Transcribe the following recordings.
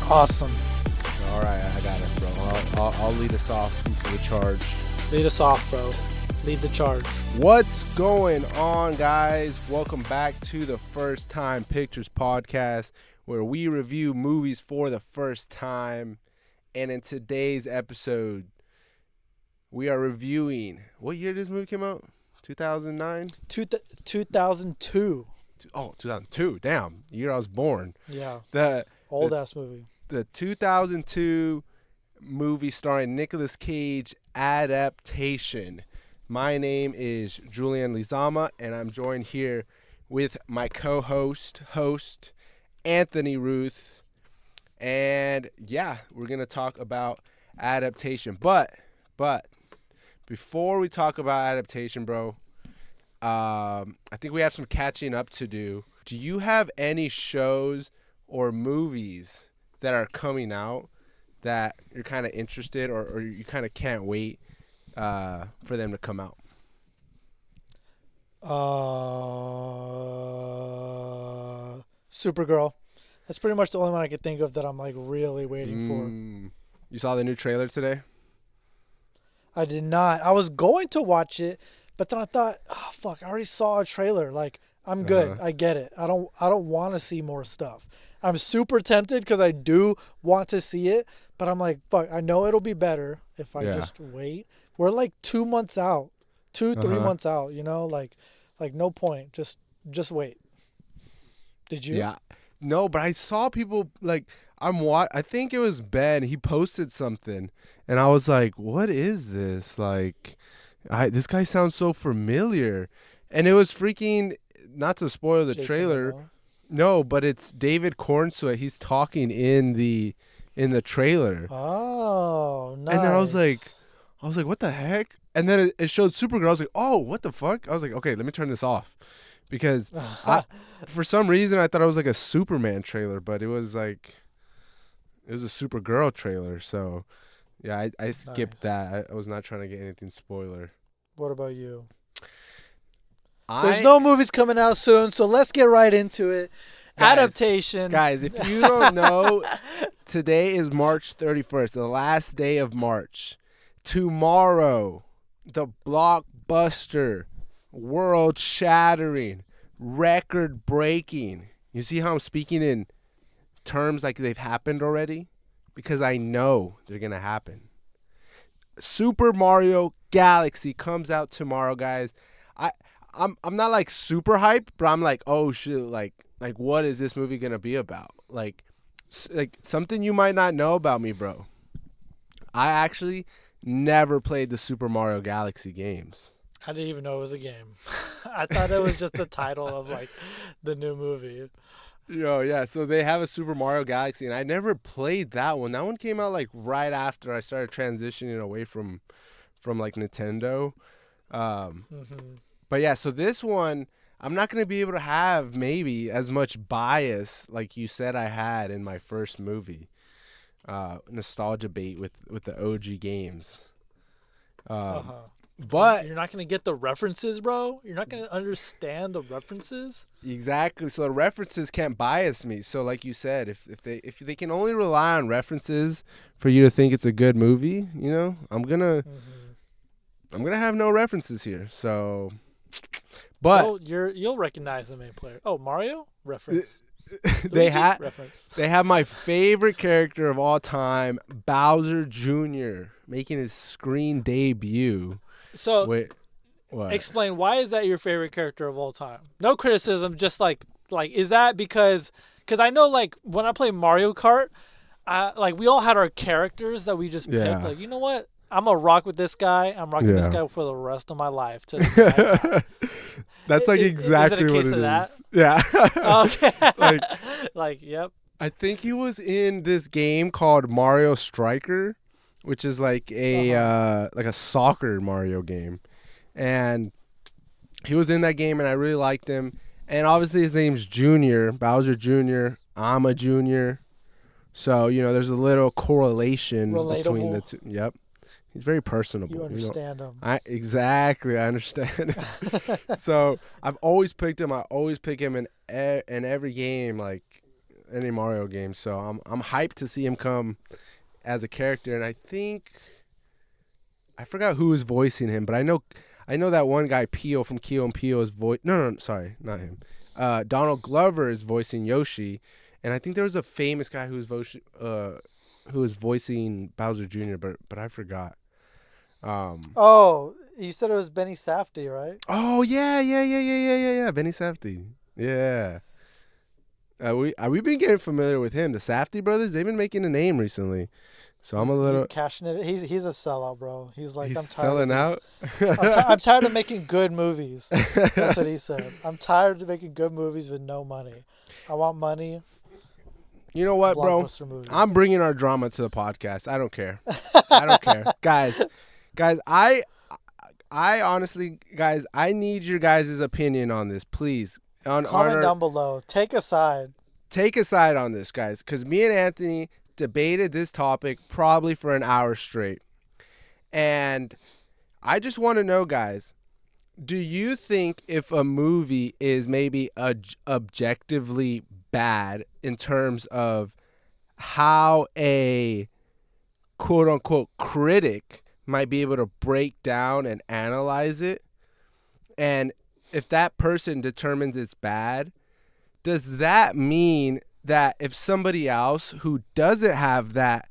Awesome. All right, I got it, bro. I'll lead us off into the charge. Lead us off, bro. Lead the charge. What's going on, guys? Welcome back to the First Time Pictures podcast, where we review movies for the first time. And in today's episode, we are reviewing... What year did this movie come out? 2009? 2002. Oh, 2002. Damn. Year I was born. Yeah. The Old-ass movie. The 2002 movie starring Nicolas Cage, Adaptation. My name is Julian Lizama, and I'm joined here with my co-host, Anthony Ruth. And yeah, we're going to talk about Adaptation. But before we talk about Adaptation, bro, I think we have some catching up to do. Do you have any shows or movies that are coming out that you're kind of interested or you kind of can't wait for them to come out? Supergirl. That's pretty much the only one I could think of that I'm like really waiting for. You saw the new trailer today? I did not. I was going to watch it, but then I thought, oh, fuck, I already saw a trailer. Like, I'm good. I get it. I don't want to see more stuff. I'm super tempted because I do want to see it, but I'm like, fuck, I know it'll be better if I just wait. We're like 2 months out, 3 months out, you know, like no point. Just wait. Did you? Yeah. No, but I saw people like I think it was Ben. He posted something, and I was like, "What is this? Like, this guy sounds so familiar." And it was freaking. Not to spoil the trailer. Momoa. No, but it's David Cornsweet. He's talking in the trailer. Oh, nice. And then I was like, what the heck? And then it showed Supergirl. I was like, oh, what the fuck? I was like, okay, let me turn this off. Because for some reason I thought it was like a Superman trailer, but it was a Supergirl trailer. So, yeah, I skipped that. I was not trying to get anything spoiler. What about you? There's no movies coming out soon, so let's get right into it. Adaptation. Guys, if you don't know, today is March 31st, the last day of March. Tomorrow, the blockbuster, world-shattering, record-breaking. You see how I'm speaking in terms like they've happened already? Because I know they're going to happen. Super Mario Galaxy comes out tomorrow, guys. I'm not like super hyped, but I'm like, oh shit, like what is this movie gonna be about? Like something you might not know about me, bro. I actually never played the Super Mario Galaxy games. I didn't even know it was a game. I thought it was just the title of like the new movie. Yo, yeah. So they have a Super Mario Galaxy, and I never played that one. That one came out like right after I started transitioning away from like Nintendo. But yeah, so this one, I'm not going to be able to have maybe as much bias like you said I had in my first movie. Nostalgia bait with the OG games. But you're not going to get the references, bro? You're not going to understand the references? Exactly. So the references can't bias me. So like you said, if they can only rely on references for you to think it's a good movie, you know, I'm going to have no references here. So but you'll recognize the main player. Oh, Mario reference. They have my favorite character of all time, Bowser Jr., making his screen debut. So wait, what? Explain, why is that your favorite character of all time? No criticism, just like is that because I know like when I play Mario Kart, like we all had our characters that we just picked. Like, you know what? I'm going to rock with this guy. I'm rocking this guy for the rest of my life. That's like exactly what it is. That? Yeah. Okay. like, yep. I think he was in this game called Mario Striker, which is like a soccer Mario game. And he was in that game, and I really liked him. And obviously his name's Junior, Bowser Jr. I'm a junior. So, you know, there's a little correlation between the two. Yep. He's very personable. You understand him. I understand. So I've always picked him. I always pick him in every game. Like any Mario games, so I'm hyped to see him come as a character. And I think I forgot who was voicing him, but I know that one guy Peel from Keel and Peele is voice. No, sorry, not him. Donald Glover is voicing Yoshi, and I think there was a famous guy who was voicing Bowser Jr. But I forgot. Oh, you said it was Benny Safdie, right? Oh yeah. Benny Safdie. Yeah. We've been getting familiar with him. The Safdie brothers, they've been making a name recently. So I'm a little. He's cashing it. He's a sellout, bro. He's like, He's I'm tired selling out. I'm tired of making good movies. That's what he said. I'm tired of making good movies with no money. I want money. You know what, bro? Movie. I'm bringing our drama to the podcast. I don't care. I don't care, guys. I honestly, guys, I need your guys' opinion on this, please. Comment down below. Take a side. Take a side on this, guys, because me and Anthony debated this topic probably for an hour straight. And I just want to know, guys, do you think if a movie is maybe objectively bad in terms of how a quote-unquote critic might be able to break down and analyze it, and if that person determines it's bad, does that mean that if somebody else who doesn't have that,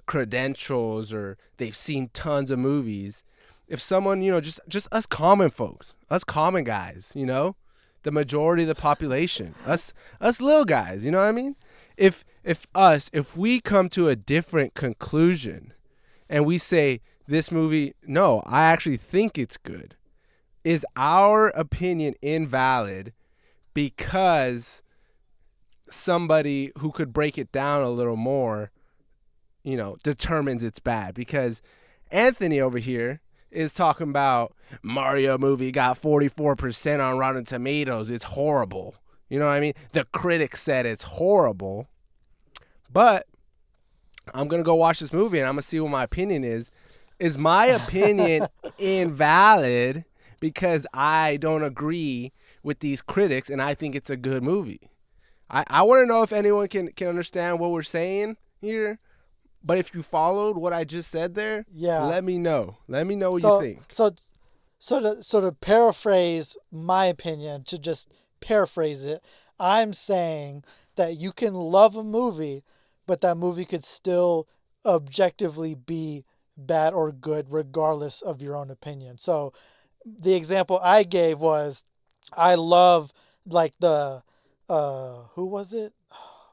credentials, or they've seen tons of movies, if someone, just us common folks, us common guys, the majority of the population, us little guys, you know what I mean? If we come to a different conclusion and we say this movie, no, I actually think it's good, is our opinion invalid because somebody who could break it down a little more, determines it's bad? Because Anthony over here is talking about Mario movie got 44% on Rotten Tomatoes. It's horrible. You know what I mean? The critics said it's horrible. But I'm going to go watch this movie and I'm going to see what my opinion is. Is my opinion invalid because I don't agree with these critics and I think it's a good movie? I want to know if anyone can understand what we're saying here. But if you followed what I just said there, let me know. Let me know what you think. So to paraphrase my opinion, to just paraphrase it, I'm saying that you can love a movie, but that movie could still objectively be bad or good regardless of your own opinion. So the example I gave was, I love like the who was it?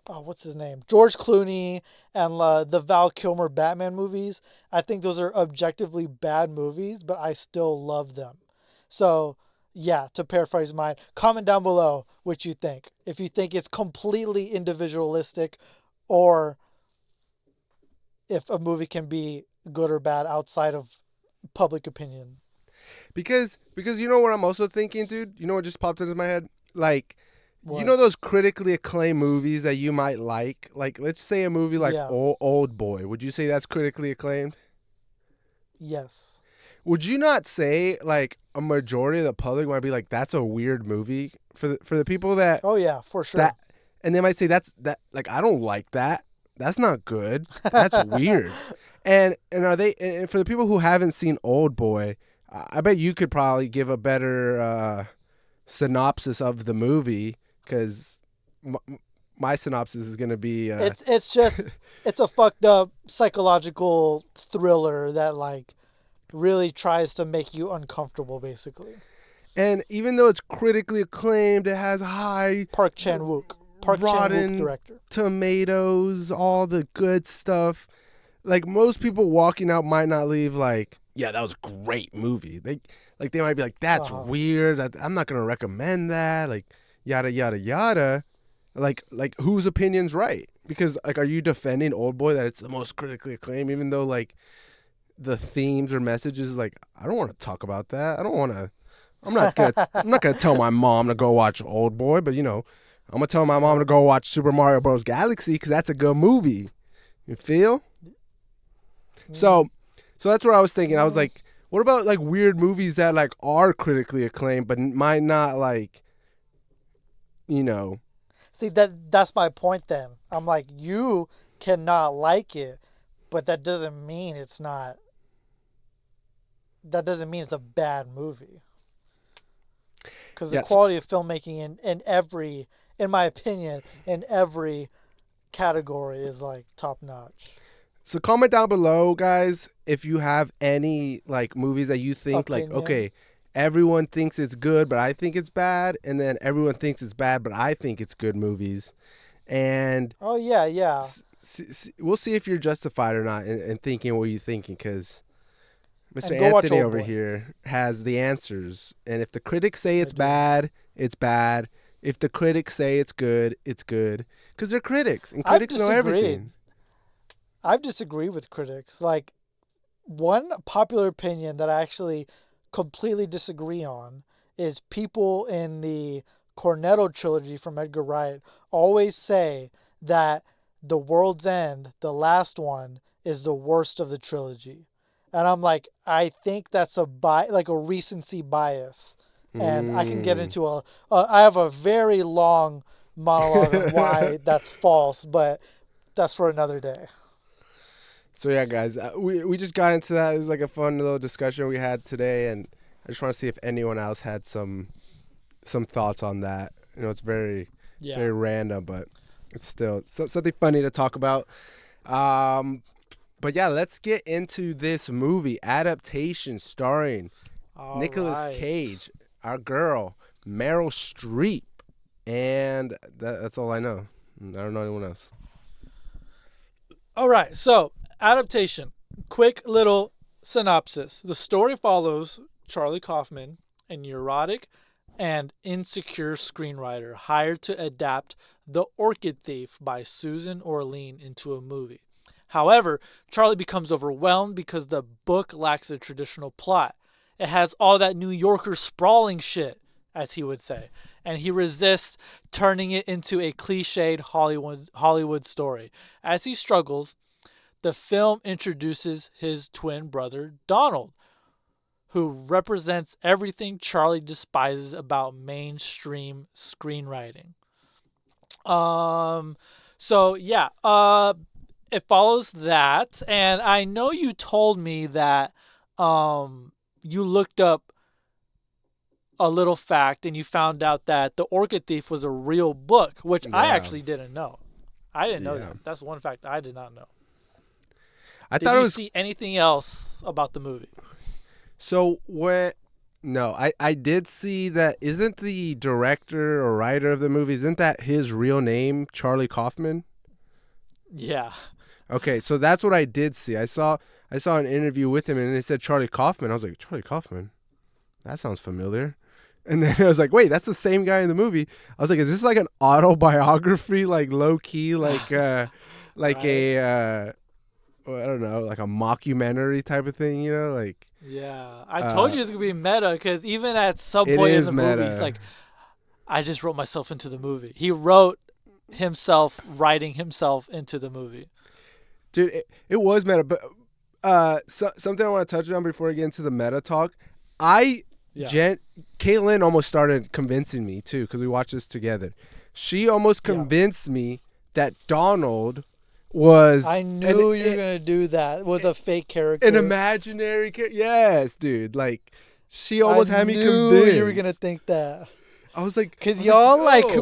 Oh, what's his name? George Clooney and the Val Kilmer Batman movies. I think those are objectively bad movies, but I still love them. So, yeah, to paraphrase mine, comment down below what you think. If you think it's completely individualistic, or if a movie can be good or bad outside of public opinion. Because you know what I'm also thinking, dude? You know what just popped into my head? Like, what? You know those critically acclaimed movies that you might like? Like, let's say a movie like Old Boy. Would you say that's critically acclaimed? Yes. Would you not say, like, a majority of the public might be like, that's a weird movie for the people that... Oh, yeah, for sure. And they might say, like, I don't like that. That's not good. That's weird. And for the people who haven't seen Old Boy, I bet you could probably give a better synopsis of the movie, because my synopsis is going to be... It's just, it's a fucked up psychological thriller that, like, really tries to make you uncomfortable, basically. And even though it's critically acclaimed, it has high... Park Chan-wook director. Tomatoes, all the good stuff. Like, most people walking out might not leave like, yeah, that was a great movie. They might be like, that's weird. I'm not going to recommend that. Like, yada, yada, yada. Like, whose opinion's right? Because, like, are you defending Old Boy that it's the most critically acclaimed, even though, like, the themes or messages, like, I don't want to talk about that. I'm not going to tell my mom to go watch Old Boy, but, I'm going to tell my mom to go watch Super Mario Bros. Galaxy because that's a good movie. You feel? So that's what I was thinking. I was like, what about, like, weird movies that, like, are critically acclaimed but might not, like, See, that's my point then. I'm like, you cannot like it, but that doesn't mean it's not. That doesn't mean it's a bad movie. Because the Yes. quality of filmmaking in my opinion, in every category is like top notch. So comment down below, guys, if you have any like movies that you think like, Opinion. okay, everyone thinks it's good, but I think it's bad, and then everyone thinks it's bad, but I think it's good movies. And Oh yeah. we'll see if you're justified or not in thinking what you're thinking, because Mr. And go watch Anthony Old over Boy. here has the answers. And if the critics say it's do. bad, it's bad. If the critics say it's good, it's good. Because they're critics, and critics know everything. I've disagreed with critics. Like, one popular opinion that I actually completely disagree on is people in the Cornetto trilogy from Edgar Wright always say that The World's End, the last one, is the worst of the trilogy. And I'm like, I think that's like a recency bias. And I can get into I have a very long monologue on why that's false, but that's for another day. So yeah, guys, we just got into that. It was like a fun little discussion we had today, and I just want to see if anyone else had some thoughts on that. You know, it's very random, but it's still something funny to talk about. But yeah, let's get into this movie, Adaptation, starring Nicolas Cage, our girl Meryl Streep, and that's all I know. I don't know anyone else. All right, so Adaptation. Quick little synopsis. The story follows Charlie Kaufman, a neurotic and insecure screenwriter hired to adapt The Orchid Thief by Susan Orlean into a movie. However, Charlie becomes overwhelmed because the book lacks a traditional plot. It has all that New Yorker sprawling shit, as he would say, and he resists turning it into a cliched Hollywood story. As he struggles, the film introduces his twin brother, Donald, who represents everything Charlie despises about mainstream screenwriting. It follows that, and I know you told me that you looked up a little fact and you found out that The Orchid Thief was a real book, which I actually didn't know. I didn't know that. That's one fact I did not know. Did you see anything else about the movie? So no, I did see that. Isn't the director or writer of the movie, isn't that his real name, Charlie Kaufman? Yeah. Okay, so that's what I did see. I saw an interview with him, and it said Charlie Kaufman. I was like, Charlie Kaufman? That sounds familiar. And then I was like, wait, that's the same guy in the movie. I was like, is this like an autobiography, like low key, like like right. I don't know, like a mockumentary type of thing, you know, like. Yeah, I told you it's gonna be meta, because even at some point in the movie, he's like, I just wrote myself into the movie. He wrote himself writing himself into the movie. Dude, it was meta, but something I want to touch on before I get into the meta talk. Caitlin almost started convincing me too, because we watched this together. She almost convinced me that Donald was. I knew you were gonna do that. It was a fake character, an imaginary character. Yes, dude. Like, she almost had me convinced. I knew you were gonna think that. I was like, because y'all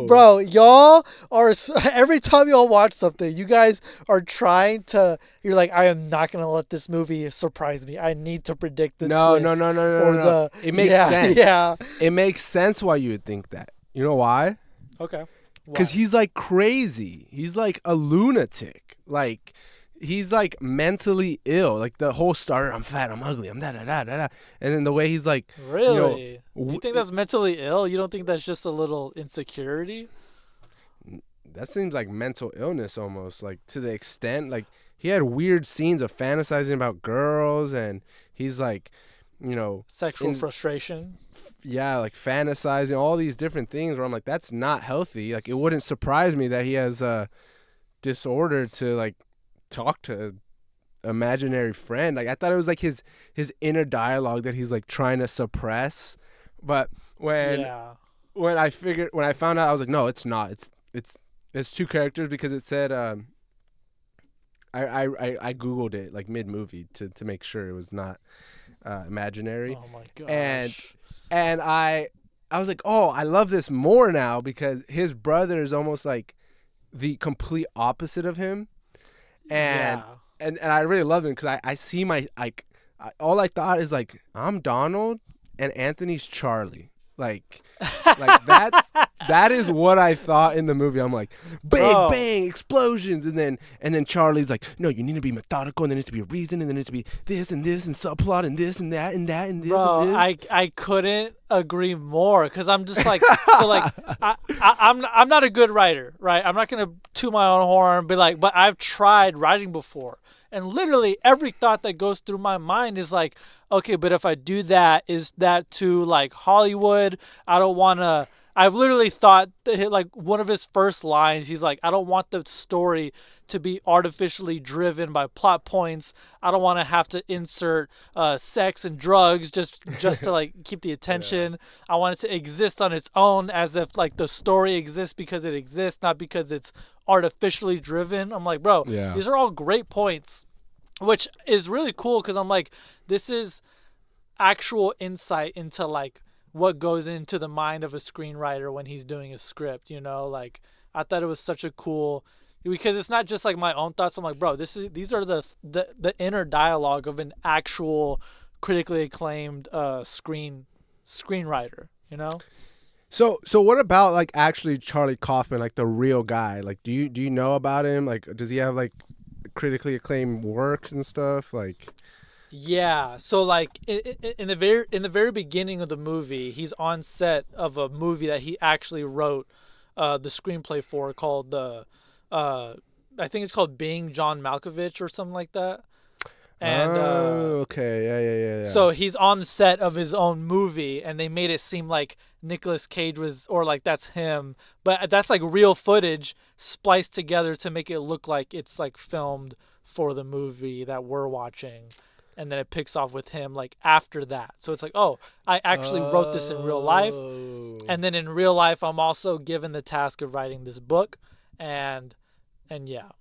bro, y'all are every time y'all watch something, you guys are trying to. You're like, I am not gonna let this movie surprise me. I need to predict the twist. No. It makes sense. Yeah, it makes sense why you would think that. You know why? Okay. Because he's like crazy. He's like a lunatic. Like, he's like mentally ill. Like the whole starter, I'm fat, I'm ugly, I'm da. And then the way he's like, really? You think that's mentally ill? You don't think that's just a little insecurity? That seems like mental illness almost. Like, to the extent, like, he had weird scenes of fantasizing about girls, and he's like, you know, sexual frustration. Yeah, like fantasizing, all these different things where I'm like, that's not healthy. Like, it wouldn't surprise me that he has a disorder to like talk to imaginary friend. Like, I thought it was like his inner dialogue that he's like trying to suppress. But when I found out, I was like, no, it's not. It's It's two characters because it said I googled it like mid movie to make sure it was not imaginary. Oh my and gosh. and I was like, oh, I love this more now because his brother is almost like the complete opposite of him, and Yeah. and I really love him because I see my like all I thought is like I'm Donald and Anthony's Charlie. Like that is what I thought in the movie. I'm like, bang, Bro. bang, explosions, and then Charlie's like, no, you need to be methodical, and there needs to be a reason, and there needs to be this and subplot and this and that and that and this Bro, and this. I couldn't agree more because I'm just like so like I'm not a good writer, right? I'm not gonna toot my own horn, be like, but I've tried writing before, and literally every thought that goes through my mind is like, okay, but if I do that, is that too like Hollywood? I don't want to. I've literally thought that like one of his first lines, he's like, I don't want the story to be artificially driven by plot points. I don't want to have to insert sex and drugs just to like keep the attention. I want it to exist on its own as if like the story exists because it exists, not because it's artificially driven. I'm like, bro, Yeah. these are all great points, which is really cool because I'm like, this is actual insight into like what goes into the mind of a screenwriter when he's doing a script, you know? Like I thought it was such a cool because it's not just like my own thoughts. I'm like, bro, these are the inner dialogue of an actual critically acclaimed screenwriter, you know? So what about like actually Charlie Kaufman, like the real guy? Like do you know about him? Like does he have like critically acclaimed works and stuff? Like Yeah, so like in the very beginning of the movie, he's on set of a movie that he actually wrote the screenplay for called I think it's called Being John Malkovich or something like that. And okay, yeah. so he's on the set of his own movie, and they made it seem like Nicolas Cage was, or like that's him, but that's like real footage spliced together to make it look like it's like filmed for the movie that we're watching. And then it picks off with him like after that. So it's like, oh, I actually wrote this in real life. And then in real life, I'm also given the task of writing this book. And yeah.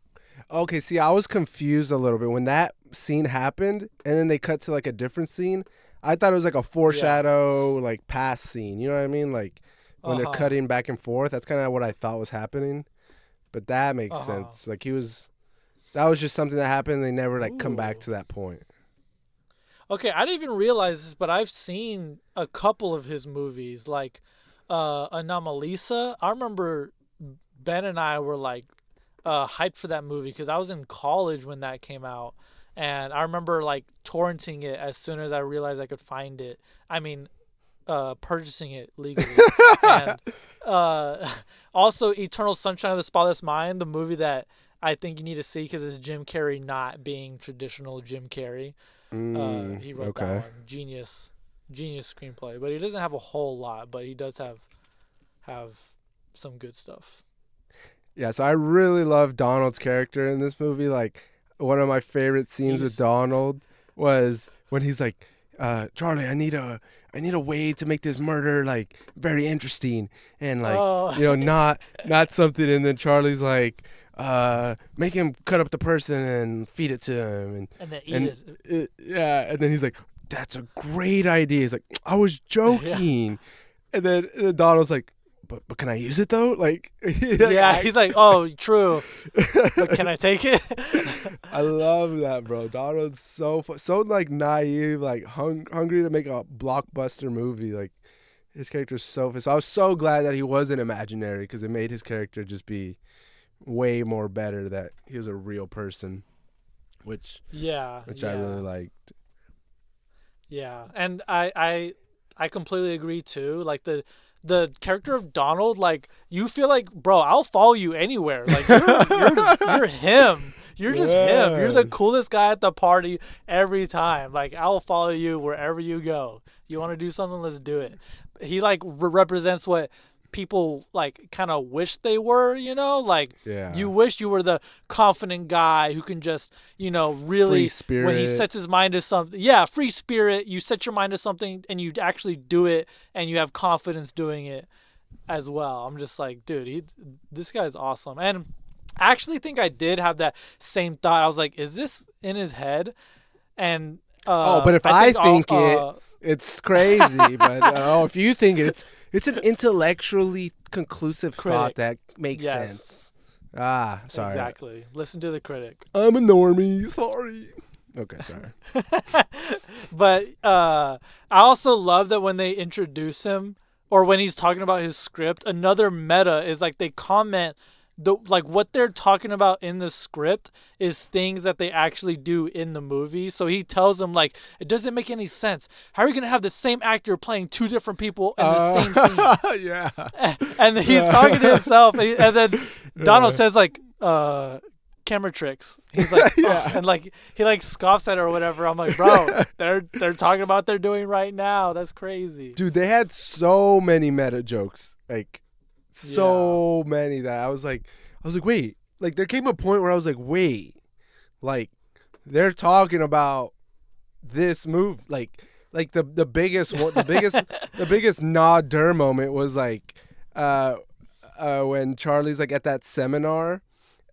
Okay, see, I was confused a little bit when that scene happened, and then they cut to like a different scene. I thought it was like a foreshadow, like past scene. You know what I mean? Like when they're cutting back and forth. That's kind of what I thought was happening. But that makes sense. Like that was just something that happened. They never like come back to that point. Okay, I didn't even realize this, but I've seen a couple of his movies, like Anomalisa. I remember Ben and I were like hyped for that movie because I was in college when that came out, and I remember like torrenting it as soon as I realized I could find it. I mean, purchasing it legally. And also Eternal Sunshine of the Spotless Mind, the movie that I think you need to see because it's Jim Carrey not being traditional Jim Carrey. He wrote that one. Genius screenplay, but he doesn't have a whole lot, but he does have some good stuff. Yeah, so I really love Donald's character in this movie. Like one of my favorite scenes with Donald was when he's like, Charlie, I need a way to make this murder like very interesting and like not something. And then Charlie's like, make him cut up the person and feed it to him, and then eat it. And then he's like, that's a great idea. He's like, I was joking. And then Donald's like, but can I use it though? Like, he's like, oh, true. But can I take it? I love that, bro. Donald's so like naive, like hungry to make a blockbuster movie. Like his character's so I was so glad that he wasn't imaginary because it made his character just be way more better that he was a real person, which I really liked. Yeah, and I completely agree too. Like the character of Donald, like you feel like, bro, I'll follow you anywhere. Like you're him. You're just him. You're the coolest guy at the party every time. Like I'll follow you wherever you go. You want to do something? Let's do it. He like represents what people like kind of wish they were, you know, like you wish you were the confident guy who can just, you know, really when he sets his mind to something, free spirit, you set your mind to something and you actually do it and you have confidence doing it. as well. I'm just like, dude, this guy's awesome. And I actually think I did have that same thought. I was like, is this in his head? And But if I I think think it, it's crazy. But if you think it's an intellectually conclusive thought critic. that makes Yes. sense. Sorry. Exactly. Listen to the critic. I'm a normie. Sorry. Okay, sorry. But I also love that when they introduce him or when he's talking about his script, another meta is like they comment like what they're talking about in the script is things that they actually do in the movie. So he tells them like it doesn't make any sense. How are you gonna have the same actor playing two different people in the same scene? Yeah. And he's talking to himself, and then Donald says like, camera tricks. He's like, Yeah. and like he like scoffs at her or whatever. I'm like, bro, they're talking about what they're doing right now. That's crazy. Dude, they had so many meta jokes, like so many that I was like, wait, like there came a point where I was like, wait, like they're talking about this move, like the biggest one, the biggest nadir moment was like, when Charlie's like at that seminar,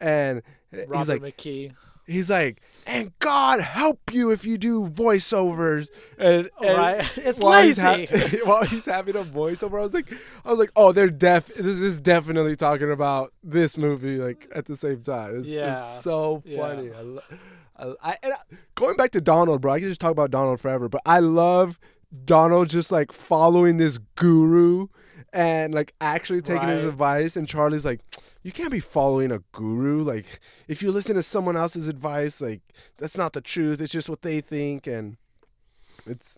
and Robert McKee. He's like, and God help you if you do voiceovers. And right, it's while lazy. While he's having a voiceover, I was like, oh, this is definitely talking about this movie like at the same time. It's so funny. Going back to Donald, bro, I can just talk about Donald forever, but I love Donald just like following this guru and like actually taking his advice, and Charlie's like, you can't be following a guru. Like, if you listen to someone else's advice, like that's not the truth. It's just what they think, and it's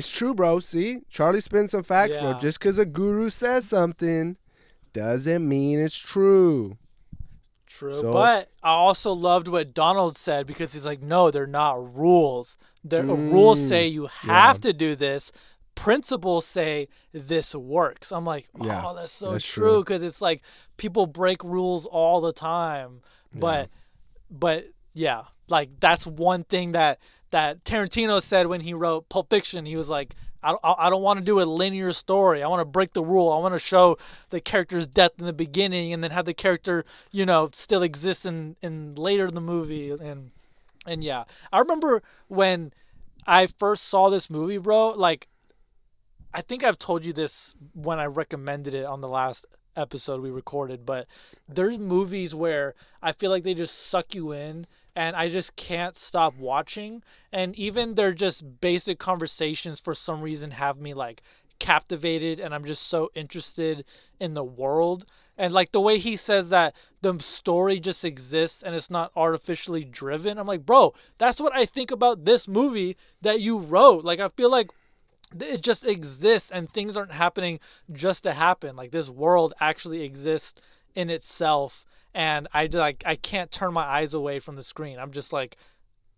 true, bro. See, Charlie spins some facts, bro. Just because a guru says something doesn't mean it's true. True, but I also loved what Donald said because he's like, no, they're not rules. Rules say you have to do this. Principles say this works. I'm like, oh, that's so true, because it's like people break rules all the time. But yeah, like that's one thing that Tarantino said when he wrote Pulp Fiction. He was like, I don't want to do a linear story. I want to break the rule. I want to show the character's death in the beginning and then have the character, still exist in later in the movie. And yeah, I remember when I first saw this movie, bro, like, I think I've told you this when I recommended it on the last episode we recorded, but there's movies where I feel like they just suck you in and I just can't stop watching. And even they're just basic conversations for some reason have me like captivated, and I'm just so interested in the world. And like the way he says that the story just exists and it's not artificially driven. I'm like, bro, that's what I think about this movie that you wrote. Like, I feel like it just exists and things aren't happening just to happen. Like, this world actually exists in itself, and I can't turn my eyes away from the screen. I'm just like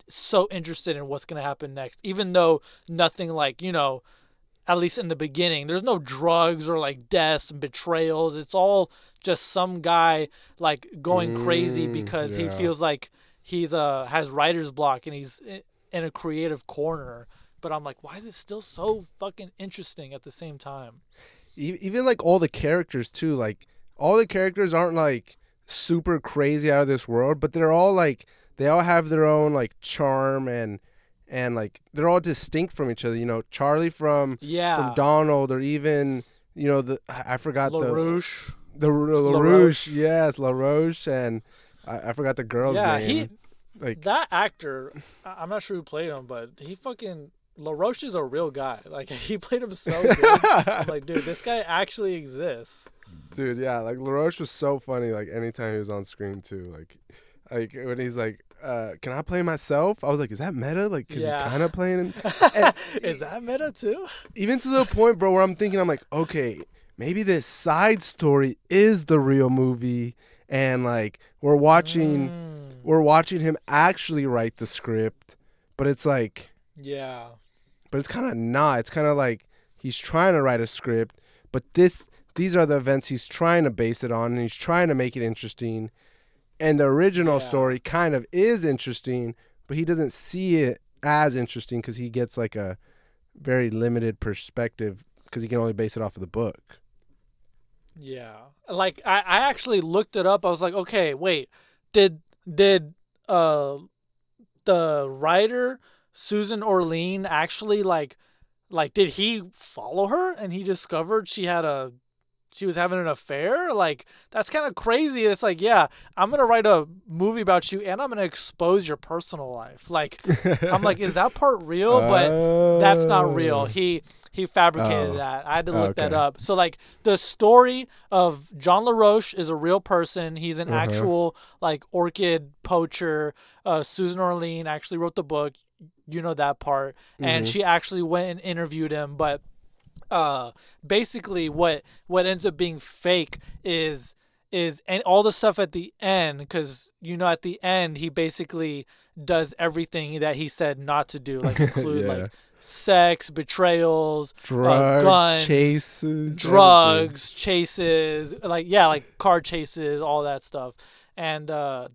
so interested in what's going to happen next, even though nothing like, at least in the beginning, there's no drugs or like deaths and betrayals. It's all just some guy like going crazy because he feels like he's has writer's block and he's in a creative corner. But I'm like, why is it still so fucking interesting at the same time? Even like all the characters too, like all the characters aren't like super crazy out of this world, but they're all like, they all have their own like charm, and like they're all distinct from each other. Charlie from Donald, or even I forgot LaRouche. the LaRouche, yes, LaRouche, and I forgot the girl's name. That actor, I'm not sure who played him, but he fucking LaRouche is a real guy. Like, he played him so good. I'm like, dude, this guy actually exists. Dude, yeah, like LaRouche was so funny. Like anytime he was on screen too, like when he's like, "Can I play myself?" I was like, "Is that meta?" Like, because he's kind of playing. Is that meta too? Even to the point, bro, where I'm thinking, I'm like, okay, maybe this side story is the real movie, and like we're watching him actually write the script, but it's like, but it's kind of not. It's kind of like he's trying to write a script, but these are the events he's trying to base it on, and he's trying to make it interesting. And the original story kind of is interesting, but he doesn't see it as interesting because he gets like a very limited perspective because he can only base it off of the book. Yeah. Like I actually looked it up. I was like, okay, wait. Did uh the writer Susan Orlean actually like did he follow her and he discovered she was having an affair? Like, that's kind of crazy. It's like, yeah, I'm going to write a movie about you and I'm going to expose your personal life. Like, I'm like, is that part real? But that's not real. Oh. He fabricated Oh. that. I had to look that Okay. up. So like the story of John LaRoche is a real person. He's an Uh-huh. actual like orchid poacher. Susan Orlean actually wrote the book. You know that part. And Mhm. she actually went and interviewed him, but basically what ends up being fake is and all the stuff at the end, because at the end he basically does everything that he said not to do, like include Yeah. like sex, betrayals, Drugs, guns, chases, everything. drugs, chases, like yeah, like car chases, all that stuff. And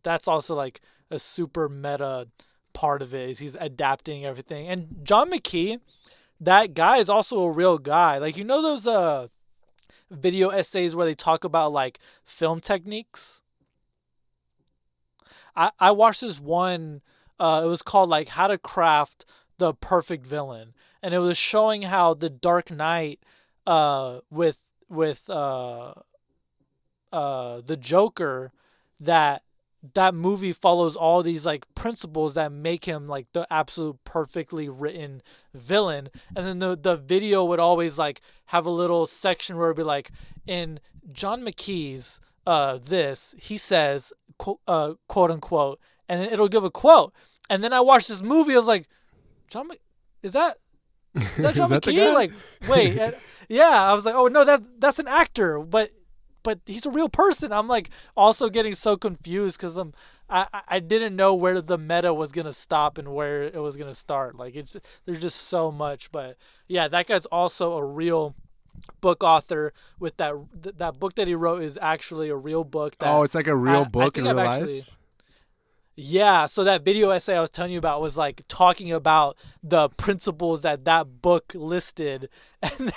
that's also like a super meta part of it, is he's adapting everything. And John McKee, that guy is also a real guy. Like those video essays where they talk about like film techniques? I watched this one, it was called like How to Craft the Perfect Villain. And it was showing how the Dark Knight with the Joker, that movie follows all these like principles that make him like the absolute perfectly written villain. And then the video would always like have a little section where it'd be like, in John McKee's this, he says quote unquote, and then it'll give a quote. And then I watched this movie, I was like, John is that Is John that the McKee? guy? Like, wait, yeah. I was like, oh no, that's an actor, but he's a real person. I'm like also getting so confused because I didn't know where the meta was gonna stop and where it was gonna start. Like there's just so much. But yeah, that guy's also a real book author. With that book that he wrote is actually a real book Oh, that it's like a real I book in think I've real actually, life? yeah, so that video essay I was telling you about was like talking about the principles that book listed,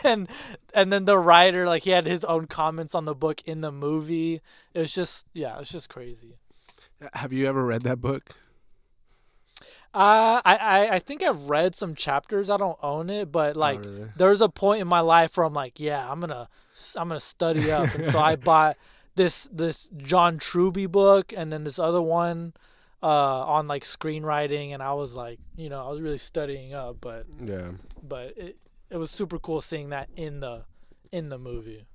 and then the writer, like, he had his own comments on the book in the movie. It was just, yeah, it's just crazy. Have you ever read that book? I think I've read some chapters. I don't own it, but Oh, like really? there's a point in my life where I'm like, yeah, I'm gonna study up, and so I bought this John Truby book, and then this other one on like screenwriting, and I was like, I was really studying up, but Yeah. it was super cool seeing that in the movie.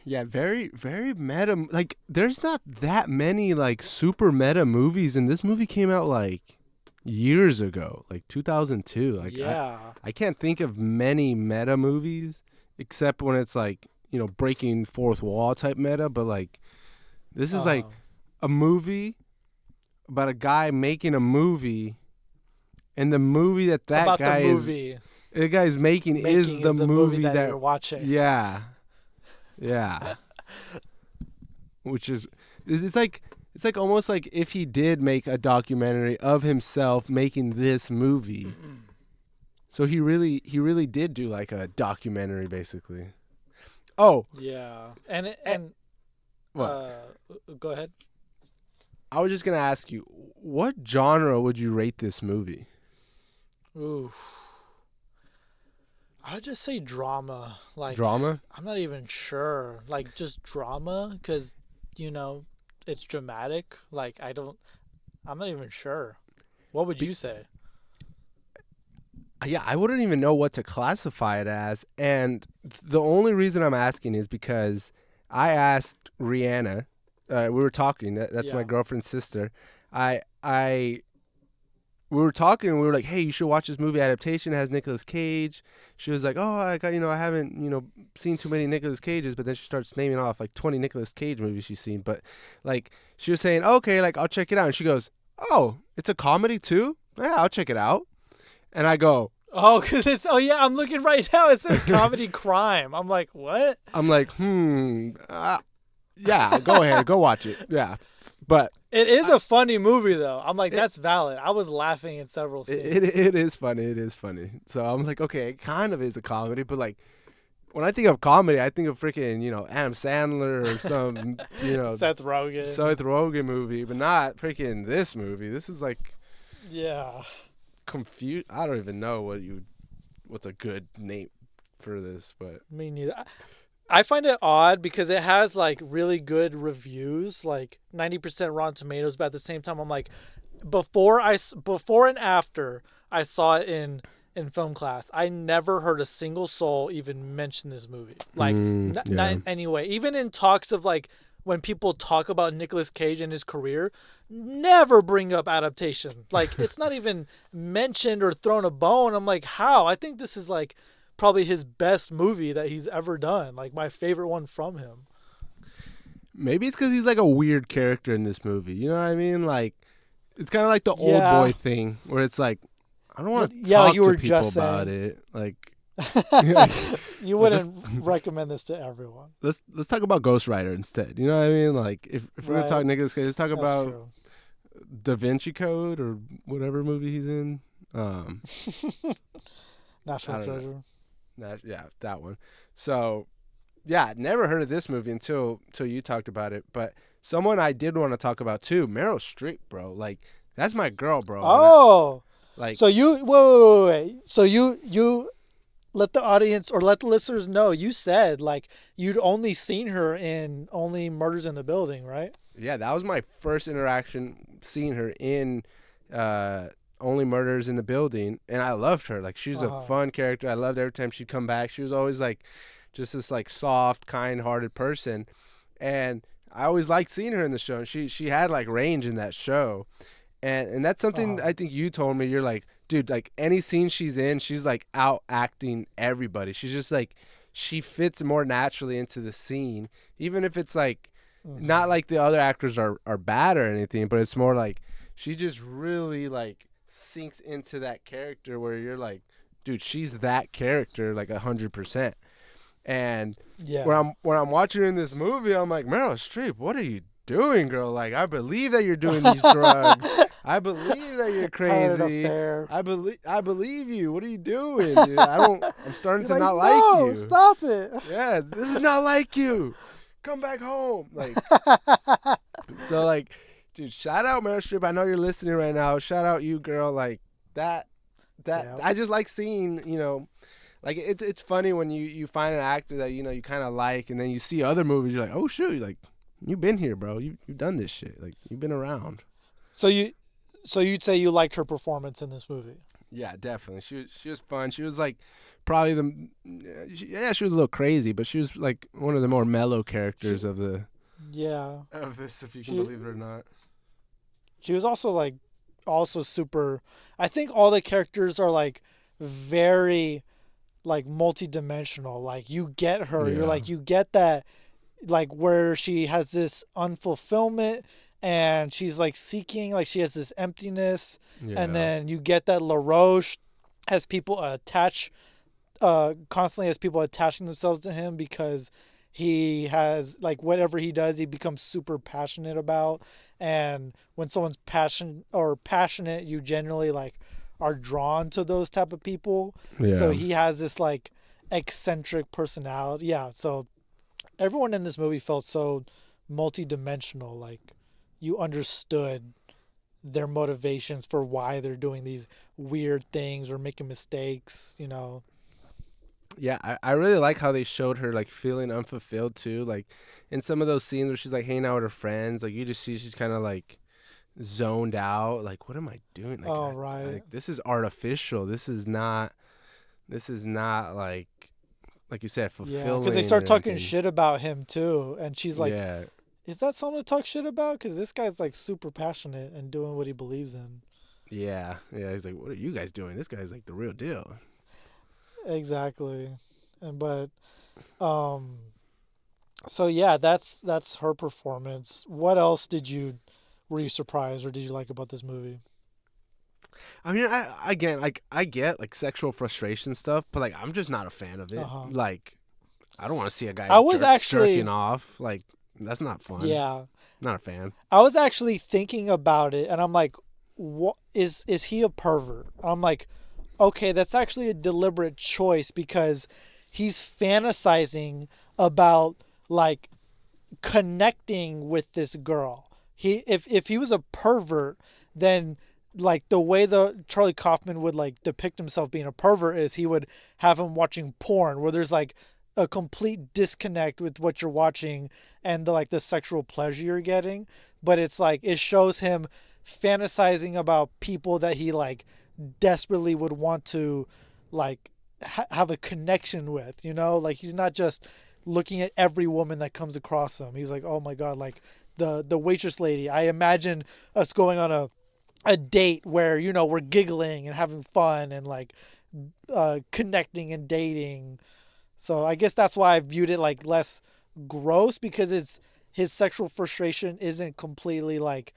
Yeah, very, very meta. Like, there's not that many, like, super meta movies, and this movie came out, like, years ago, like 2002. Like, Yeah. I can't think of many meta movies, except when it's, like, breaking fourth wall type meta, but, like, this is, like, Uh-huh. a movie about a guy making a movie, and the movie that About the guy is, movie the guy's making is making the is the movie movie that that, you're watching. yeah, yeah. Which is it's like almost like if he did make a documentary of himself making this movie. So he really did do like a documentary basically. Oh, Yeah. And eh, and what? uh go ahead. I was just gonna ask you, what genre would you rate this movie? Ooh. I'd just say drama. Like, Drama? I'm not even sure. Like, just drama, because, you know, it's dramatic. Like, I'm not even sure. What would Be- you say? yeah, I wouldn't even know what to classify it as, and the only reason I'm asking is because I asked Rihanna. We were talking. That's my Yeah. girlfriend's sister. I we were talking and we were like, hey, you should watch this movie Adaptation. It has Nicolas Cage. She was like, oh, I haven't, seen too many Nicolas Cages, but then she starts naming off like 20 Nicolas Cage movies she's seen. But like she was saying, okay, like I'll check it out. And she goes, oh, it's a comedy too? Yeah, I'll check it out. And I go, Oh, oh yeah, I'm looking right now. It says comedy crime. I'm like, what? I'm like, yeah, go ahead, go watch it. Yeah. But It is I, a funny movie, though. I'm like, it, that's valid. I was laughing in several it, scenes. it is funny. It is funny. So I'm like, okay, it kind of is a comedy, but like, when I think of comedy, I think of freaking, Adam Sandler or some, Seth Rogen. Seth Rogen movie, but not freaking this movie. This is like, yeah, confused. I don't even know what's a good name for this, but me neither. I find it odd because it has like really good reviews, like 90% Rotten Tomatoes, but at the same time, I'm like, before and after I saw it in film class, I never heard a single soul even mention this movie. Like, not anyway. Even in talks of like when people talk about Nicolas Cage and his career, never bring up Adaptation. Like, it's not even mentioned or thrown a bone. I'm like, how? I think this is like probably his best movie that he's ever done. Like, my favorite one from him. Maybe it's because he's like a weird character in this movie. You know what I mean? Like, it's kind of like the old boy thing where it's like, I don't want to talk to people about it. Like, you wouldn't recommend this to everyone. Let's talk about Ghost Rider instead. You know what I mean? Like, if we're gonna talk Nicolas Cage, let's talk about Da Vinci Code or whatever movie he's in. National Treasure. Yeah, that one. So, yeah, never heard of this movie until you talked about it. But someone I did want to talk about too, Meryl Streep, bro. Like, that's my girl, bro. Oh. So you wait. So you let the audience or let the listeners know you said like you'd only seen her in Only Murders in the Building, right? Yeah, that was my first interaction seeing her in Only Murders in the Building, and I loved her. Like, she's a fun character. I loved every time she'd come back. She was always like just this like soft, kind-hearted person, and I always liked seeing her in the show. And she had like range in that show. And that's something I think you told me. You're like, dude, like any scene she's in, she's like out acting everybody. She's just like, she fits more naturally into the scene, even if it's like not like the other actors are bad or anything, but it's more like she just really like sinks into that character where you're like, dude, she's that character like 100%. And when I'm watching her in this movie, I'm like, Meryl Streep, what are you doing, girl? Like, I believe that you're doing these drugs. I believe that you're crazy. I believe you. What are you doing, dude? I'm starting to not like you. Stop it. Yeah, this is not like you. Come back home. Like, so like, dude, shout out Meryl Streep. I know you're listening right now. Shout out you, girl. Like that. I just like seeing, like it's funny when you find an actor that you kind of like, and then you see other movies. You're like, oh shoot, you're like, you've been here, bro. You've done this shit. Like, you've been around. So you'd say you liked her performance in this movie? Yeah, definitely. She was fun. She was like probably she was a little crazy, but she was like one of the more mellow characters of this, if you can believe it or not. She was also super. I think all the characters are like very like multi-dimensional. Like, you get her. You're like, you get that. Like, where she has this unfulfillment and she's like seeking, like she has this emptiness, and then you get that LaRoche has people constantly has people attaching themselves to him because he has like whatever he does he becomes super passionate about, and when someone's passionate you generally like are drawn to those type of people. So he has this like eccentric personality. So everyone in this movie felt so multi-dimensional. Like, you understood their motivations for why they're doing these weird things or making mistakes, Yeah, I really like how they showed her like feeling unfulfilled too. Like, in some of those scenes where she's like hanging out with her friends, like you just see she's kind of like zoned out. Like, what am I doing? Like, like, this is artificial. This is not like you said, fulfilling. Yeah, because they start talking shit about him too, and she's like, is that something to talk shit about? Because this guy's like super passionate and doing what he believes in. Yeah. He's like, what are you guys doing? This guy's like the real deal. Exactly, so yeah, that's her performance. What else were you surprised or did you like about this movie? I mean, I get like sexual frustration stuff, but like I'm just not a fan of it. Like, I don't want to see a guy jerking off. Like, that's not fun. Yeah, not a fan. I was actually thinking about it, and I'm like, what is he a pervert? I'm like, okay, that's actually a deliberate choice because he's fantasizing about like connecting with this girl. If he was a pervert, then like the way the Charlie Kaufman would like depict himself being a pervert is he would have him watching porn where there's like a complete disconnect with what you're watching and the like the sexual pleasure you're getting. But it's like it shows him fantasizing about people that he like desperately would want to like have a connection with, you know? Like he's not just looking at every woman that comes across him. He's like, "Oh my god, like the waitress lady. I imagine us going on a date where, you know, we're giggling and having fun and like connecting and dating." So I guess that's why I viewed it like less gross because it's his sexual frustration isn't completely like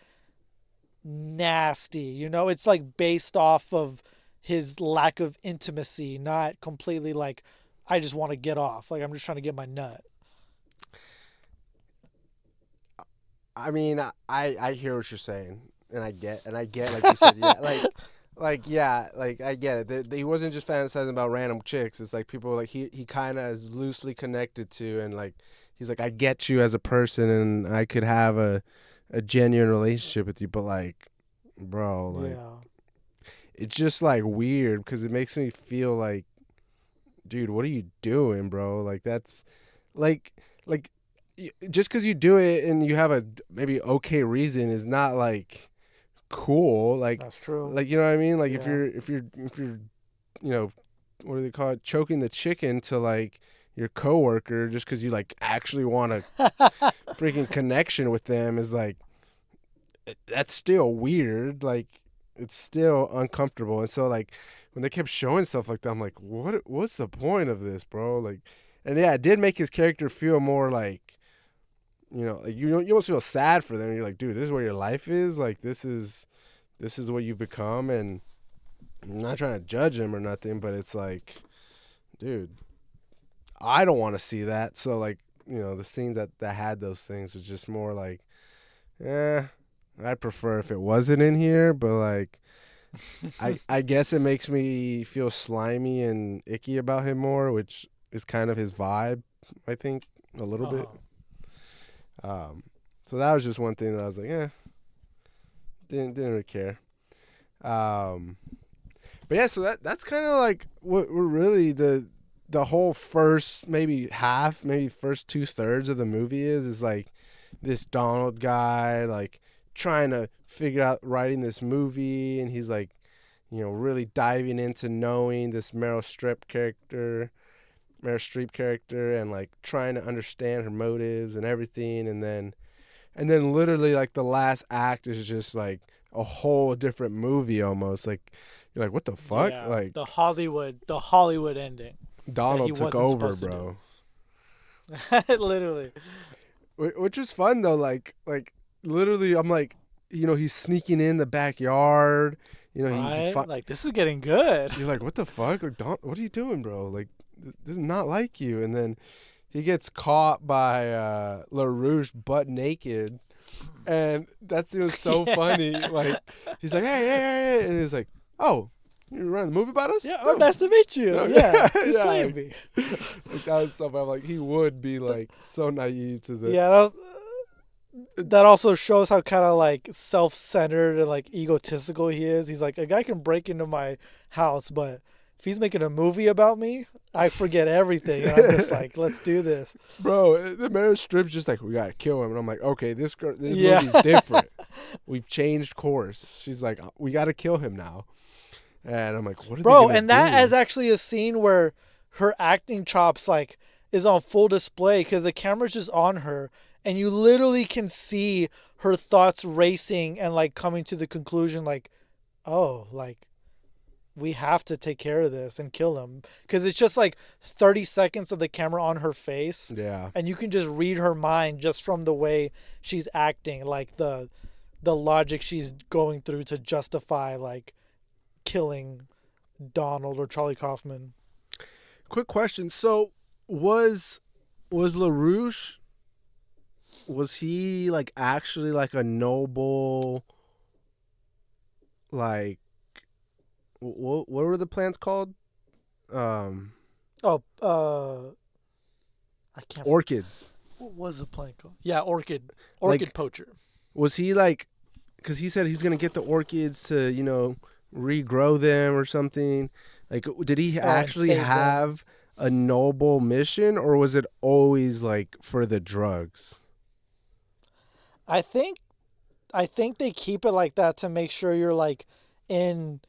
nasty. You know, it's like based off of his lack of intimacy, not completely like I just want to get off. Like I'm just trying to get my nut. I mean, I hear what you're saying, and I get like you said, yeah, like I get it. He wasn't just fantasizing about random chicks. It's like people like he kind of is loosely connected to, and like he's like, I get you as a person, and I could have a genuine relationship with you, but like, bro, like, it's just like weird because it makes me feel like, dude, what are you doing, bro? Like that's like just because you do it and you have a maybe okay reason is not like cool. Like That's true. like you know what I mean? Like Yeah. if you're you know, what do they call it, choking the chicken to like your coworker just because you like actually want a freaking connection with them is like, that's still weird. Like it's still uncomfortable. And so like when they kept showing stuff like that, I'm like, what's the point of this, bro? Like, and yeah, it did make his character feel more like, you know, like you almost feel sad for them. You're like, dude, this is where your life is. Like this is what you've become. And I'm not trying to judge him or nothing, but it's like, dude, I don't want to see that. So like, you know, the scenes that had those things was just more like, I'd prefer if it wasn't in here, but like, I guess it makes me feel slimy and icky about him more, which is kind of his vibe, I think, a little bit. So that was just one thing that I was like, didn't really care. But yeah, so that's kind of like what we're really the whole first maybe half, maybe first 2/3 of the movie is like this Donald guy like trying to figure out writing this movie, and he's like, you know, really diving into knowing this Meryl Streep character, and like trying to understand her motives and everything, and then literally like the last act is just like a whole different movie almost. Like you're like, what the fuck? Yeah, Like the Hollywood ending that he Donald took wasn't over, supposed to bro. do. Literally. Which is fun though. Like literally, I'm like, you know, he's sneaking in the backyard. You know, Right? Like this is getting good. you're like, what the fuck? Like, what are you doing, bro? Like, this is not like you. And then he gets caught by LaRouche butt naked, and that's it was so Yeah. funny. Like, he's like, hey, and he's like, oh, you running the movie about us? Yeah, No. nice to meet you. No, Yeah, he's yeah, playing like, me. like that was so funny. I'm like, he would be like so naive to the. Yeah, that also shows how kind of like self-centered and like egotistical he is. He's like, a guy can break into my house, but if he's making a movie about me, I forget everything. And I'm just like, let's do this. Bro, the Meryl Streep's just like, we gotta kill him, and I'm like, okay, this movie's different. We've changed course. She's like, we gotta kill him now, and I'm like, what are they gonna And that do? is actually a scene where her acting chops like is on full display because the camera's just on her, and you literally can see her thoughts racing and like coming to the conclusion like, oh, like we have to take care of this and kill him because it's just like 30 seconds of the camera on her face, Yeah, and you can just read her mind just from the way she's acting, like the logic she's going through to justify like killing Donald or Charlie Kaufman. quick question. So was LaRouche, was he like actually like a noble, like what were the plants called? Oh, I can't. Orchids. What was the plant called? Yeah, orchid. Orchid Like, poacher. was he like? Because he said he's gonna get the orchids to regrow them or something. Like, did he Oh, and actually save them. have a noble mission, or was it always like for the drugs? I think I think they keep it like that to make sure you're like in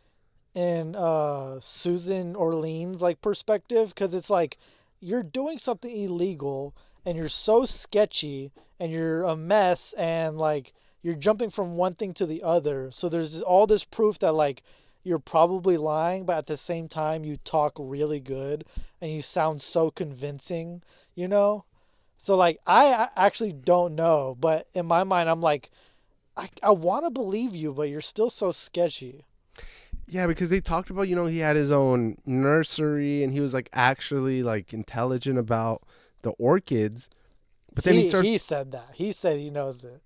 Susan Orlean's like perspective, because it's like you're doing something illegal and you're so sketchy and you're a mess and like you're jumping from one thing to the other. So there's all this proof that like you're probably lying, but at the same time you talk really good and you sound so convincing, you know? So like I actually don't know, but in my mind I'm like I want to believe you, but you're still so sketchy. Yeah, because they talked about he had his own nursery and he was like actually like intelligent about the orchids. But then he started He said that. He said he knows it.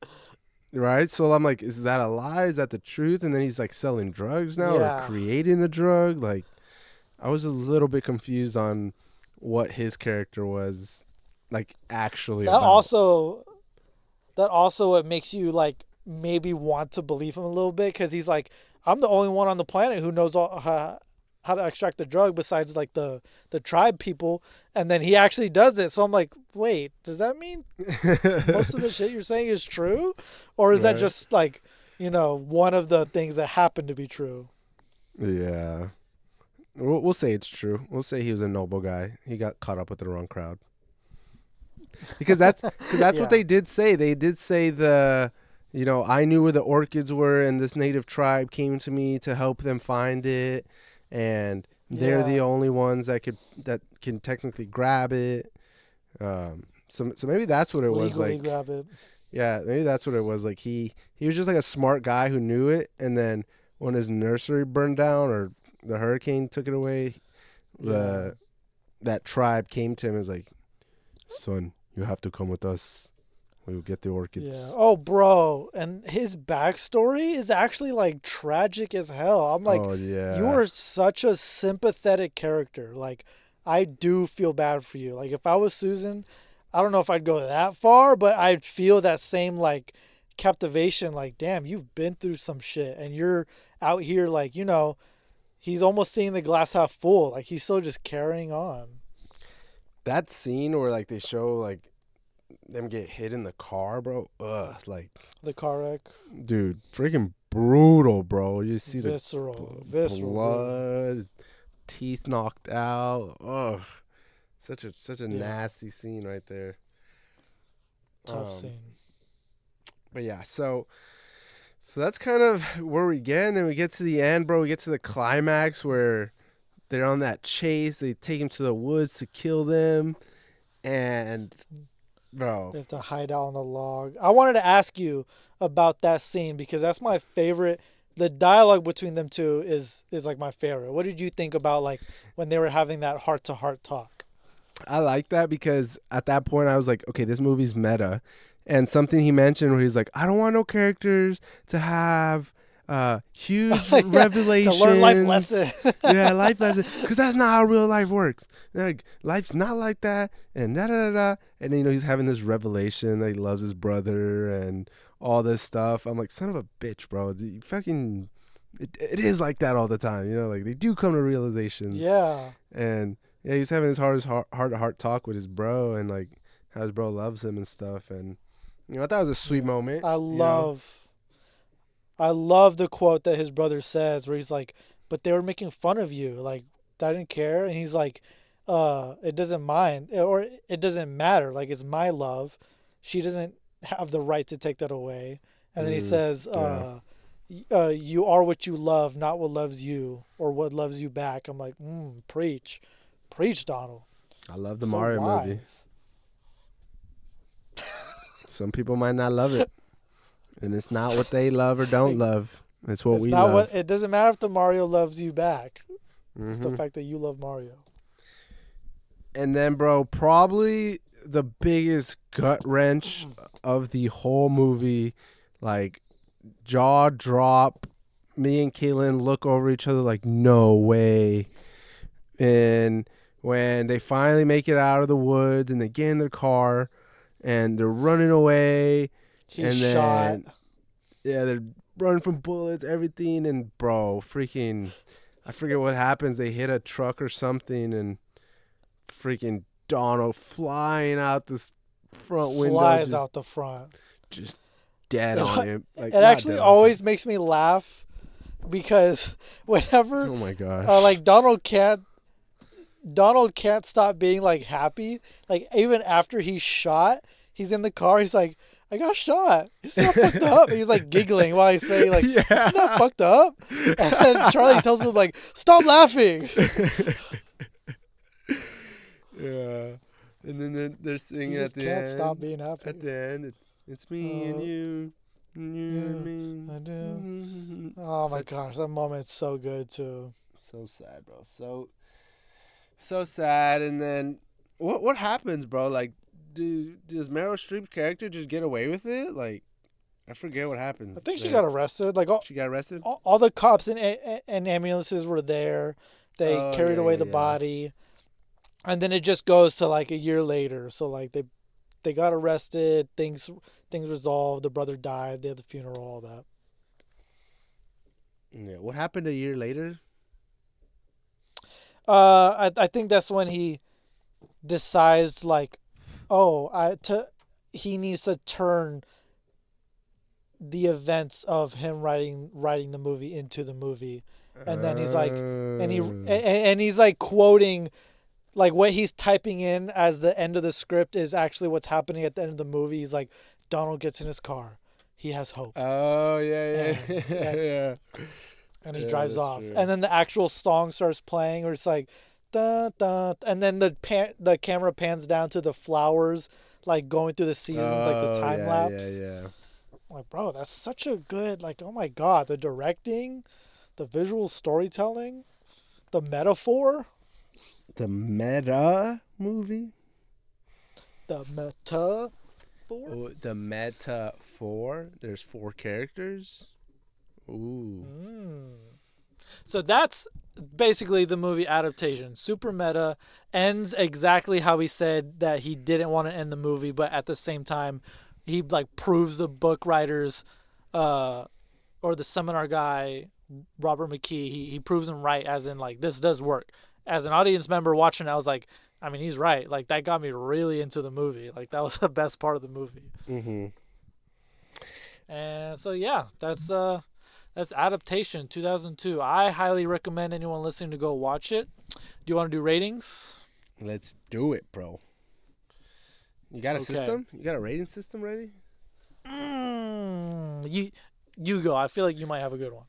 right. So I'm like, is that a lie? Is that the truth? And then he's like selling drugs now or Yeah. creating the drug. Like I was a little bit confused on what his character was like actually That about. also it makes you like maybe want to believe him a little bit, because he's like, I'm the only one on the planet who knows how to extract the drug besides like the tribe people, and then he actually does it. So I'm like, wait, does that mean most of the shit you're saying is true, or is that Right. just like one of the things that happen to be true? Yeah. We'll say it's true. We'll say he was a noble guy. He got caught up with the wrong crowd. Because that's what Yeah. they did say. They did say I knew where the orchids were, and this native tribe came to me to help them find it, and they're the Yeah. only ones that can technically grab it. So maybe that's what it was Legally like. grab it. Yeah, maybe that's what it was like. He was just like a smart guy who knew it, and then when his nursery burned down or the hurricane took it away, Yeah. the that tribe came to him and was like, "Son, you have to come with us. We will get the Yeah. orchids." Oh, bro. And his backstory is actually like tragic as hell. I'm like, Oh you yeah. are such a sympathetic character. Like, I do feel bad for you. Like, if I was Susan, I don't know if I'd go that far, but I'd feel that same like captivation. Like, damn, you've been through some shit and you're out here, like, he's almost seeing the glass half full. Like, he's still just carrying on. That scene where like they show like them get hit in the car, bro. Ugh, like The car wreck, dude, freaking brutal, bro. You see the visceral, brutal. blood, teeth knocked out. Ugh, such a Yeah. nasty scene right there. Tough Um, scene. but yeah, so that's kind of where we get, and then we get to the end, bro. We get to the climax where they're on that chase. They take him to the woods to kill them, and bro, They have to hide out on the log. I wanted to ask you about that scene because that's my favorite. The dialogue between them two is like my favorite. What did you think about like when they were having that heart to heart talk? I like that because at that point I was like, okay, this movie's meta, and something he mentioned where he's like, I don't want no characters to have huge Yeah, to learn life lesson. revelations. Yeah, life lessons, because that's not how real life works. They're like, life's not like that, and da da da da. And then, he's having this revelation that he loves his brother and all this stuff. I'm like, son of a bitch, bro. You fucking, it is like that all the time. Like they do come to realizations, Yeah, and yeah, he's having his heart to heart talk with his bro, and like how his bro loves him and stuff. And I thought it was a sweet yeah. moment. I love the quote that his brother says where he's like, "But they were making fun of you. Like I didn't care." And he's like, it doesn't mind or it doesn't matter. Like it's my love. She doesn't have the right to take that away." And then he Mm, says, yeah, you are what you love, not what loves you or what loves you back." I'm like, preach, preach, Donald. I love the So Mario movie. wise. Some people might not love it, and it's not what they love or don't Like, love. It's what it's we not what. love. It doesn't matter if the Mario loves you back. It's the hmm fact that you love Mario. And then, bro, probably the biggest gut wrench of the whole movie, like jaw drop. Me and Caitlin look over each other like, no way. And when they finally make it out of the woods and they get in their car and they're running away. He's shot. Yeah, they're running from bullets, everything, and bro, freaking, I forget what happens. They hit a truck or something, and freaking Donald flying out this front window. Flies out the front. Just dead on him. Like, it actually always makes me laugh because whenever, oh my gosh, like Donald can't stop being like happy. Like even after he's shot, he's in the car. He's like, I got shot. It's not fucked up. And he's like giggling while he's saying like, It's not fucked up. And then Charlie tells him like, stop laughing. Yeah. And then they're singing at the end. Can't stop being happy. At the end, it's me and you. You and me. I do. Oh my gosh, that moment's so good too. So sad, bro. So sad. And then what happens, bro? Like, does Meryl Streep's character just get away with it? Like, I forget what happened. I think she got arrested. Like she got arrested. All the cops and ambulances were there. They carried away the body, and then it just goes to like a year later. So like they got arrested. Things resolved. The brother died. They had the funeral. All that. Yeah. What happened a year later? I think that's when he decides like, he needs to turn the events of him writing the movie into the movie, and then he's like, and he's like quoting, like what he's typing in as the end of the script is actually what's happening at the end of the movie. He's like, Donald gets in his car, he has hope. Oh yeah. And he drives off, and then the actual song starts playing, or it's like, da, da, and then the camera pans down to the flowers, like going through the seasons, like the time lapse. Yeah. Like, bro, that's such a good, like, oh my god, the directing, the visual storytelling, the metaphor. The meta movie. The metaphor. Oh, the metaphor. There's 4 characters. Ooh. So that's basically the movie Adaptation. Super meta, ends exactly how he said that he didn't want to end the movie, but at the same time, he like proves the book writers, or the seminar guy, Robert McKee. He proves him right, as in like this does work. As an audience member watching, I was like, I mean, he's right. Like that got me really into the movie. Like that was the best part of the movie. Mm-hmm. And so yeah, that's Adaptation 2002. I highly recommend anyone listening to go watch it. Do you want to do ratings? Let's do it, bro. You got a system? You got a rating system ready? You go. I feel like you might have a good one.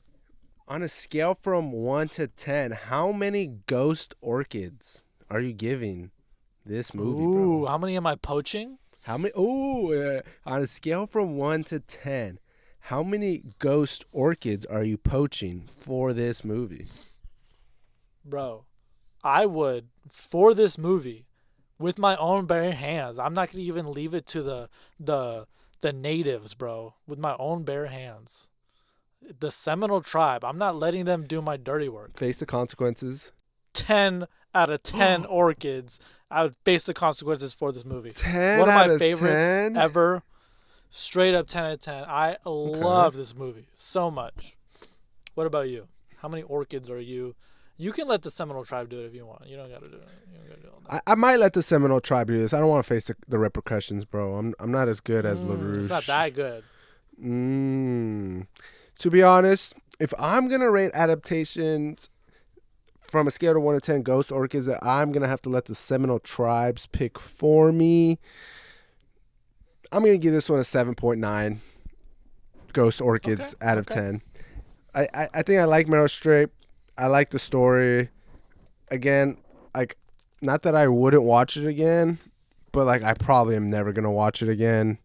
On a scale from 1 to 10, how many ghost orchids are you giving this movie, bro? How many am I poaching? How many? On a scale from 1 to 10, how many ghost orchids are you poaching for this movie? Bro, I would, for this movie, with my own bare hands. I'm not going to even leave it to the natives, bro. With my own bare hands. The Seminole tribe. I'm not letting them do my dirty work. Face the consequences. 10 out of 10 orchids. I would face the consequences for this movie. 10 One of out my of favorites 10? ever. Straight up 10 out of 10. I love this movie so much. What about you? How many orchids are you? You can let the Seminole tribe do it if you want. You don't got to do it. You don't gotta do it. I might let the Seminole tribe do this. I don't want to face the repercussions, bro. I'm not as good as LaRouche. It's not that good. To be honest, if I'm going to rate adaptations from a scale of 1 to 10 ghost orchids, that I'm going to have to let the Seminole tribes pick for me. I'm going to give this one a 7.9 ghost orchids out of 10. I think I like Meryl Streep. I like the story. Again, like, not that I wouldn't watch it again, but like I probably am never gonna watch it again.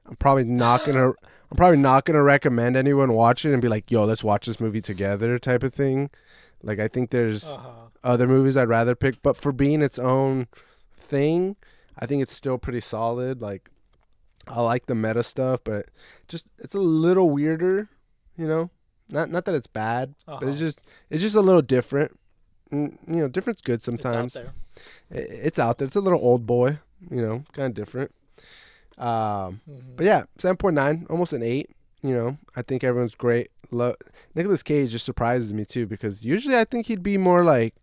I'm probably not gonna recommend anyone watch it and be like, "Yo, let's watch this movie together," type of thing. Like, I think there's other movies I'd rather pick, but for being its own thing, I think it's still pretty solid. Like, I like the meta stuff, but it's a little weirder, you know. Not that it's bad, but it's just a little different. different's good sometimes. It's out there. It's out there. It's a little old boy, kind of different. But yeah, 7.9, almost an 8. I think everyone's great. Nicolas Cage just surprises me too, because usually I think he'd be more like,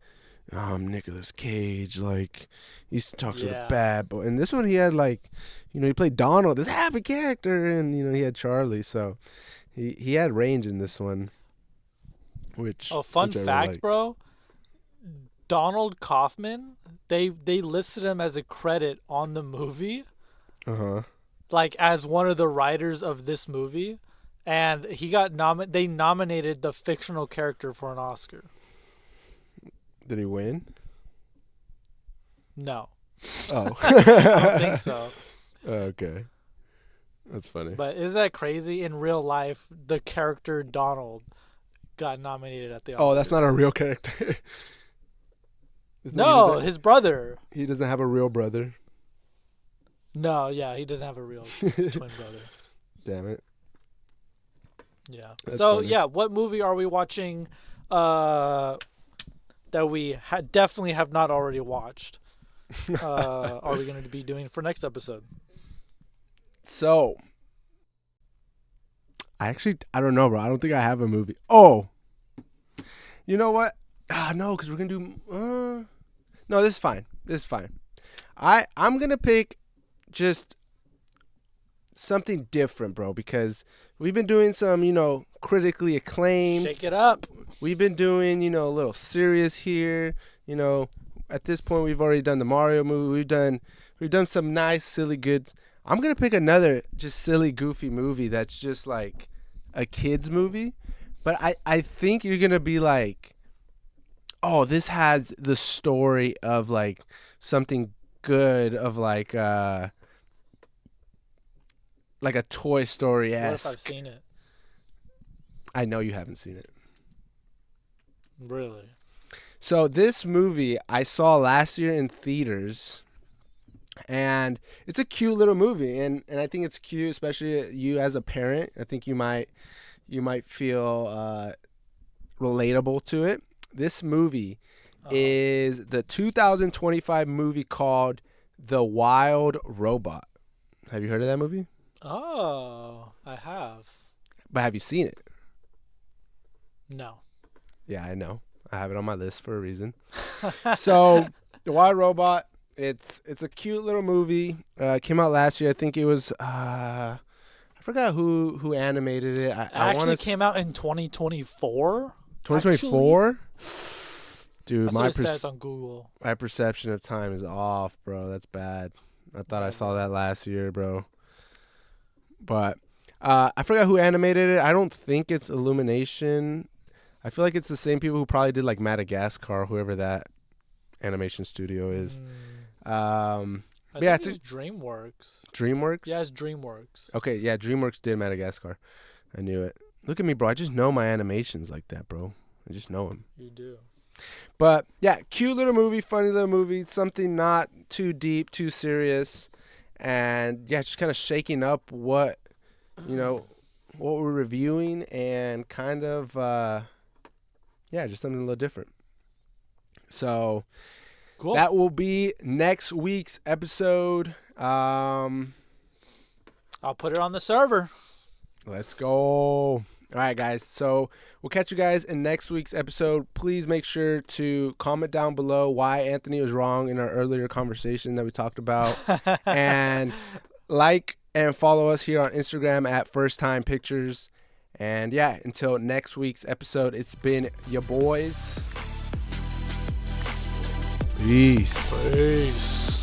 I'm Nicolas Cage, like he talks sort of bad, but in this one he had like, he played Donald, this happy character, and he had Charlie, so he had range in this one. Fun fact, bro. Donald Kaufman, they listed him as a credit on the movie. Like as one of the writers of this movie, and he got they nominated the fictional character for an Oscar. Did he win? No. Oh. I don't think so. Okay. That's funny. But isn't that crazy? In real life, the character Donald got nominated at the Oscars. Oh, that's not a real character. No, his brother. He doesn't have a real brother. No, yeah, he doesn't have a real twin brother. Damn it. Yeah. That's so, funny. yeah, what movie are we watching that we definitely have not already watched? Are we going to be doing for next episode? So, I don't know, bro. I don't think I have a movie. Oh, you know what? No, because we're going to do... no, this is fine. I'm going to pick just something different, bro, because we've been doing some, critically acclaimed. Shake it up. We've been doing, a little serious here. At this point, we've already done the Mario movie. We've done some nice, silly, good. I'm going to pick another just silly, goofy movie that's just like a kid's movie. But I think you're going to be like, oh, this has the story of like something good, of like a Toy Story-esque. What if I've seen it? I know you haven't seen it. Really? So this movie I saw last year in theaters, and it's a cute little movie, and I think it's cute, especially you as a parent. I think you might feel relatable to it. This movie is the 2025 movie called The Wild Robot. Have you heard of that movie? Oh, I have. But have you seen it? No. Yeah, I know. I have it on my list for a reason. So, The Wild Robot, it's a cute little movie. Came out last year. I think it was I forgot who animated it. It came out in 2024. 2024? Dude, that's what it says on Google. My perception of time is off, bro. That's bad. I thought I saw that last year, bro. But I forgot who animated it. I don't think it's Illumination. I feel like it's the same people who probably did like Madagascar, whoever that animation studio is. I think it's DreamWorks. DreamWorks? Yeah, it's DreamWorks. Okay, yeah, DreamWorks did Madagascar. I knew it. Look at me, bro. I just know my animations like that, bro. I just know them. You do. But, yeah, cute little movie, funny little movie. Something not too deep, too serious. And, yeah, just kind of shaking up what we're reviewing, and kind of, just something a little different. So, cool. That will be next week's episode. I'll put it on the server. Let's go. All right, guys. So we'll catch you guys in next week's episode. Please make sure to comment down below why Anthony was wrong in our earlier conversation that we talked about. And like and follow us here on Instagram at First Time Pictures. And yeah, until next week's episode, it's been your boys. Peace.